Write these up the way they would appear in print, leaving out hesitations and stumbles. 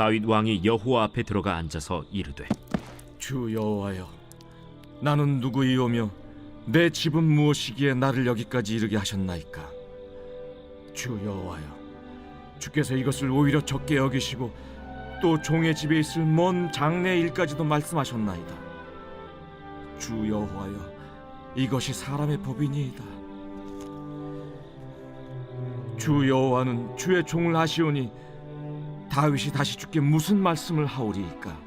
다윗 왕이 여호와 앞에 들어가 앉아서 이르되, 주 여호와여, 나는 누구이오며 내 집은 무엇이기에 나를 여기까지 이르게 하셨나이까? 주 여호와여, 주께서 이것을 오히려 적게 여기시고 또 종의 집에 있을 먼 장래 일까지도 말씀하셨나이다. 주 여호와여, 이것이 사람의 법이니이다. 주 여호와는 주의 종을 아시오니 다윗이 다시 주께 무슨 말씀을 하오리이까?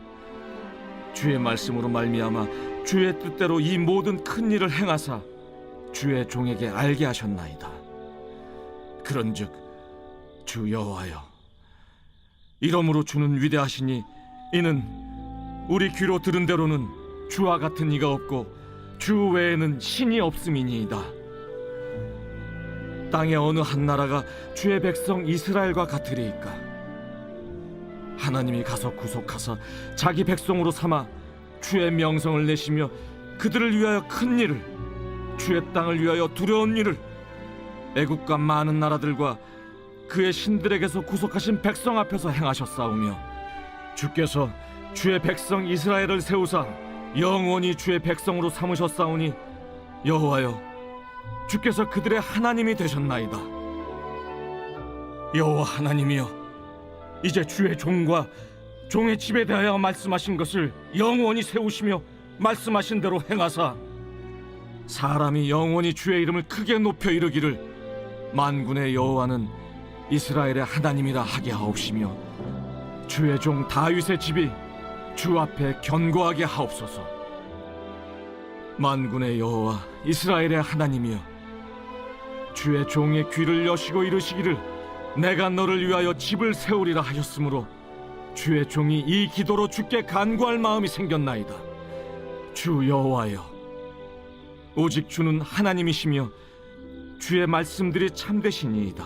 주의 말씀으로 말미암아 주의 뜻대로 이 모든 큰 일을 행하사 주의 종에게 알게 하셨나이다. 그런즉 주 여호와여, 이러므로 주는 위대하시니 이는 우리 귀로 들은 대로는 주와 같은 이가 없고 주 외에는 신이 없음이니이다. 땅의 어느 한 나라가 주의 백성 이스라엘과 같으리이까? 하나님이 가서 구속하사 자기 백성으로 삼아 주의 명성을 내시며 그들을 위하여 큰 일을, 주의 땅을 위하여 두려운 일을 애국과 많은 나라들과 그의 신들에게서 구속하신 백성 앞에서 행하셨사오며, 주께서 주의 백성 이스라엘을 세우사 영원히 주의 백성으로 삼으셨사오니 여호와여, 주께서 그들의 하나님이 되셨나이다. 여호와 하나님이여, 이제 주의 종과 종의 집에 대하여 말씀하신 것을 영원히 세우시며 말씀하신 대로 행하사 사람이 영원히 주의 이름을 크게 높여 이르기를 만군의 여호와는 이스라엘의 하나님이라 하게 하옵시며 주의 종 다윗의 집이 주 앞에 견고하게 하옵소서. 만군의 여호와 이스라엘의 하나님이여, 주의 종의 귀를 여시고 이르시기를 내가 너를 위하여 집을 세우리라 하셨으므로 주의 종이 이 기도로 주께 간구할 마음이 생겼나이다. 주 여호와여, 오직 주는 하나님이시며 주의 말씀들이 참되시니이다.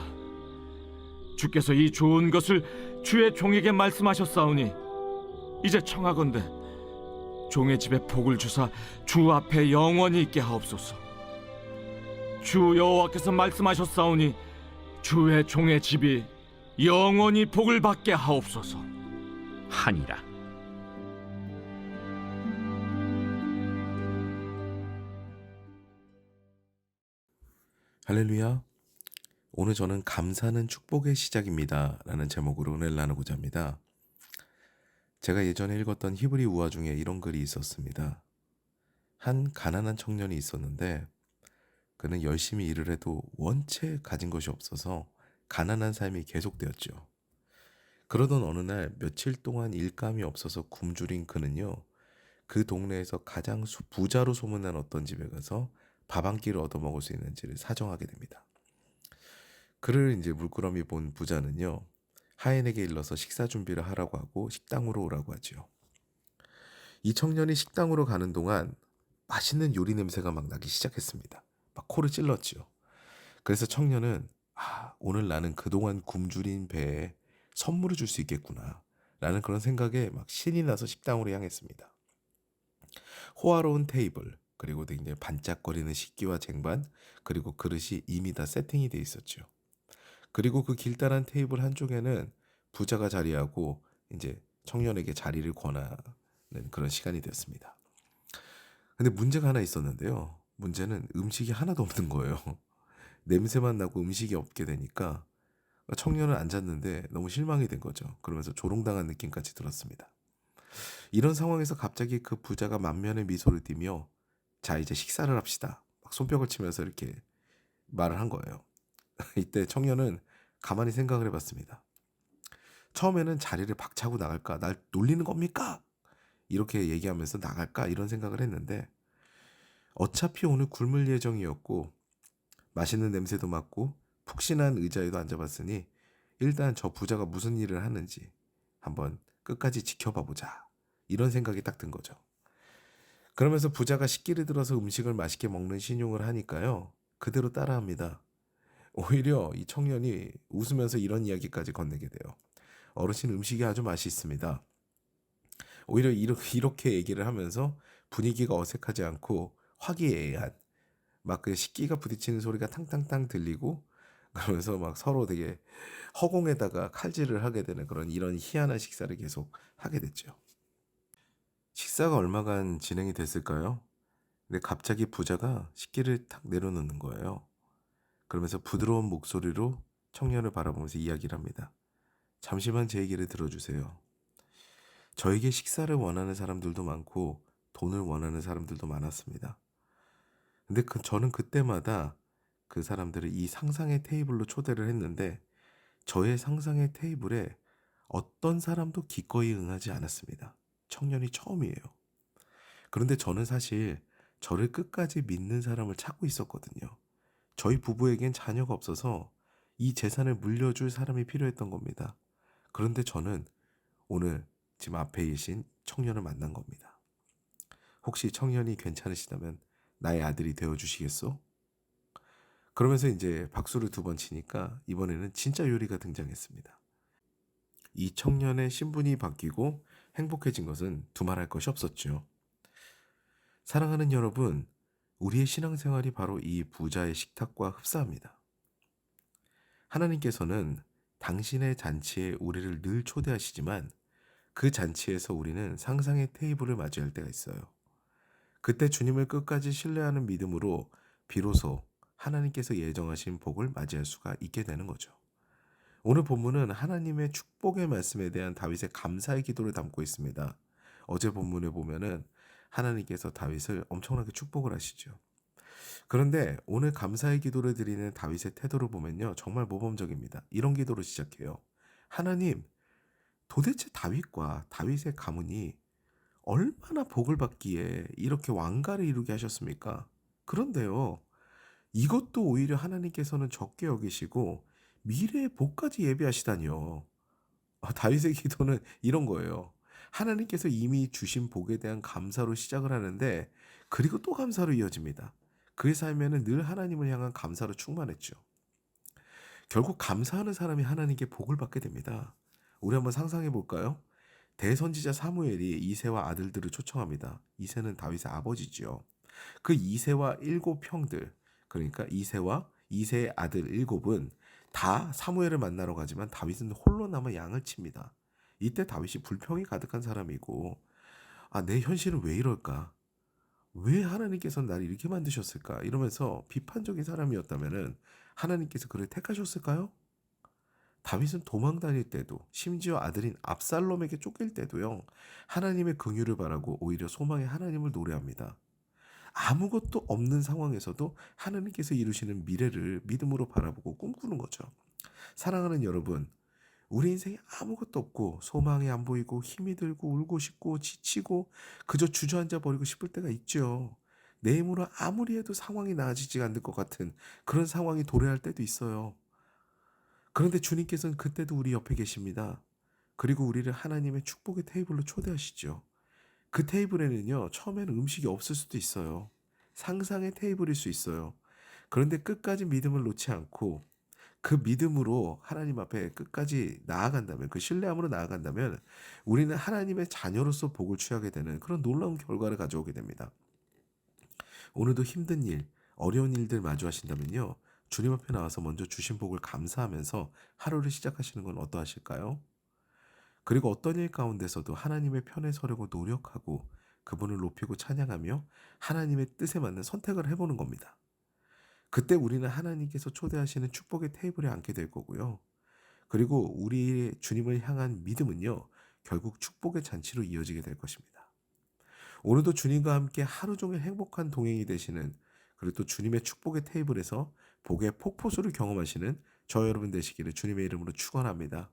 주께서 이 좋은 것을 주의 종에게 말씀하셨사오니 이제 청하건대 종의 집에 복을 주사 주 앞에 영원히 있게 하옵소서. 주 여호와께서 말씀하셨사오니 주의 종의 집이 영원히 복을 받게 하옵소서 하니라. 할렐루야. 오늘 저는 감사는 축복의 시작입니다 라는 제목으로 은혜를 나누고자 합니다. 제가 예전에 읽었던 히브리 우화 중에 이런 글이 있었습니다. 한 가난한 청년이 있었는데 그는 열심히 일을 해도 원체 가진 것이 없어서 가난한 삶이 계속되었죠. 그러던 어느 날 며칠 동안 일감이 없어서 굶주린 그는요, 그 동네에서 가장 부자로 소문난 어떤 집에 가서 밥 한 끼를 얻어먹을 수 있는지를 사정하게 됩니다. 그를 이제 물끄러미 본 부자는요, 하인에게 일러서 식사 준비를 하라고 하고 식당으로 오라고 하죠. 이 청년이 식당으로 가는 동안 맛있는 요리 냄새가 막 나기 시작했습니다. 막 코를 찔렀죠. 그래서 청년은 오늘 나는 그동안 굶주린 배에 선물을 줄 수 있겠구나 라는 그런 생각에 막 신이 나서 식당으로 향했습니다. 호화로운 테이블, 그리고 굉장히 반짝거리는 식기와 쟁반, 그리고 그릇이 이미 다 세팅이 돼 있었죠. 그리고 그 길다란 테이블 한쪽에는 부자가 자리하고 이제 청년에게 자리를 권하는 그런 시간이 되었습니다. 근데 문제가 하나 있었는데요. 문제는 음식이 하나도 없는 거예요. 냄새만 나고 음식이 없게 되니까 청년은 앉았는데 너무 실망이 된 거죠. 그러면서 조롱당한 느낌까지 들었습니다. 이런 상황에서 갑자기 그 부자가 만면에 미소를 띠며 자, 이제 식사를 합시다, 막 손뼉을 치면서 이렇게 말을 한 거예요. 이때 청년은 가만히 생각을 해봤습니다. 처음에는 자리를 박차고 나갈까, 날 놀리는 겁니까? 이렇게 얘기하면서 나갈까 이런 생각을 했는데 어차피 오늘 굶을 예정이었고 맛있는 냄새도 맡고 푹신한 의자에도 앉아봤으니 일단 저 부자가 무슨 일을 하는지 한번 끝까지 지켜봐 보자, 이런 생각이 딱 든 거죠. 그러면서 부자가 식기를 들어서 음식을 맛있게 먹는 신용을 하니까요, 그대로 따라합니다. 오히려 이 청년이 웃으면서 이런 이야기까지 건네게 돼요. 어르신, 음식이 아주 맛있습니다. 오히려 이렇게 얘기를 하면서 분위기가 어색하지 않고 화기애애한, 막 그 식기가 부딪히는 소리가 탕탕탕 들리고 그러면서 막 서로 되게 허공에다가 칼질을 하게 되는 그런 이런 희한한 식사를 계속 하게 됐죠. 식사가 얼마간 진행이 됐을까요? 근데 갑자기 부자가 식기를 탁 내려놓는 거예요. 그러면서 부드러운 목소리로 청년을 바라보면서 이야기를 합니다. 잠시만 제 얘기를 들어주세요. 저에게 식사를 원하는 사람들도 많고 돈을 원하는 사람들도 많았습니다. 근데 저는 그때마다 그 사람들을 이 상상의 테이블로 초대를 했는데 저의 상상의 테이블에 어떤 사람도 기꺼이 응하지 않았습니다. 청년이 처음이에요. 그런데 저는 사실 저를 끝까지 믿는 사람을 찾고 있었거든요. 저희 부부에겐 자녀가 없어서 이 재산을 물려줄 사람이 필요했던 겁니다. 그런데 저는 오늘 지금 앞에 계신 청년을 만난 겁니다. 혹시 청년이 괜찮으시다면 나의 아들이 되어주시겠소? 그러면서 이제 박수를 2번 치니까 이번에는 진짜 요리가 등장했습니다. 이 청년의 신분이 바뀌고 행복해진 것은 두말할 것이 없었죠. 사랑하는 여러분, 우리의 신앙생활이 바로 이 부자의 식탁과 흡사합니다. 하나님께서는 당신의 잔치에 우리를 늘 초대하시지만 그 잔치에서 우리는 상상의 테이블을 맞이할 때가 있어요. 그때 주님을 끝까지 신뢰하는 믿음으로 비로소 하나님께서 예정하신 복을 맞이할 수가 있게 되는 거죠. 오늘 본문은 하나님의 축복의 말씀에 대한 다윗의 감사의 기도를 담고 있습니다. 어제 본문에 보면은 하나님께서 다윗을 엄청나게 축복을 하시죠. 그런데 오늘 감사의 기도를 드리는 다윗의 태도를 보면요, 정말 모범적입니다. 이런 기도로 시작해요. 하나님, 도대체 다윗과 다윗의 가문이 얼마나 복을 받기에 이렇게 왕가를 이루게 하셨습니까? 그런데요, 이것도 오히려 하나님께서는 적게 여기시고 미래의 복까지 예비하시다니요. 다윗의 기도는 이런 거예요. 하나님께서 이미 주신 복에 대한 감사로 시작을 하는데 그리고 또 감사로 이어집니다. 그의 삶에는 늘 하나님을 향한 감사로 충만했죠. 결국 감사하는 사람이 하나님께 복을 받게 됩니다. 우리 한번 상상해 볼까요? 대선지자 사무엘이 이새와 아들들을 초청합니다. 이새는 다윗의 아버지지요. 그 이새와 7형들, 그러니까 이새와 이새의 아들 7은 다 사무엘을 만나러 가지만 다윗은 홀로 남아 양을 칩니다. 이때 다윗이 불평이 가득한 사람이고, 내 현실은 왜 이럴까? 왜 하나님께서는 나를 이렇게 만드셨을까? 이러면서 비판적인 사람이었다면은 하나님께서 그를 택하셨을까요? 다윗은 도망 다닐 때도, 심지어 아들인 압살롬에게 쫓길 때도요, 하나님의 긍휼을 바라고 오히려 소망의 하나님을 노래합니다. 아무것도 없는 상황에서도 하나님께서 이루시는 미래를 믿음으로 바라보고 꿈꾸는 거죠. 사랑하는 여러분, 우리 인생에 아무것도 없고 소망이 안 보이고 힘이 들고 울고 싶고 지치고 그저 주저앉아 버리고 싶을 때가 있죠. 내 힘으로 아무리 해도 상황이 나아지지 않을 것 같은 그런 상황이 도래할 때도 있어요. 그런데 주님께서는 그때도 우리 옆에 계십니다. 그리고 우리를 하나님의 축복의 테이블로 초대하시죠. 그 테이블에는요, 처음에는 음식이 없을 수도 있어요. 상상의 테이블일 수 있어요. 그런데 끝까지 믿음을 놓지 않고 그 믿음으로 하나님 앞에 끝까지 나아간다면, 그 신뢰함으로 나아간다면 우리는 하나님의 자녀로서 복을 취하게 되는 그런 놀라운 결과를 가져오게 됩니다. 오늘도 힘든 일, 어려운 일들 마주하신다면요, 주님 앞에 나와서 먼저 주신 복을 감사하면서 하루를 시작하시는 건 어떠하실까요? 그리고 어떤 일 가운데서도 하나님의 편에 서려고 노력하고 그분을 높이고 찬양하며 하나님의 뜻에 맞는 선택을 해보는 겁니다. 그때 우리는 하나님께서 초대하시는 축복의 테이블에 앉게 될 거고요. 그리고 우리의 주님을 향한 믿음은요, 결국 축복의 잔치로 이어지게 될 것입니다. 오늘도 주님과 함께 하루 종일 행복한 동행이 되시는, 그리고 또 주님의 축복의 테이블에서 복의 폭포수를 경험하시는 저 여러분 되시기를 주님의 이름으로 축원합니다.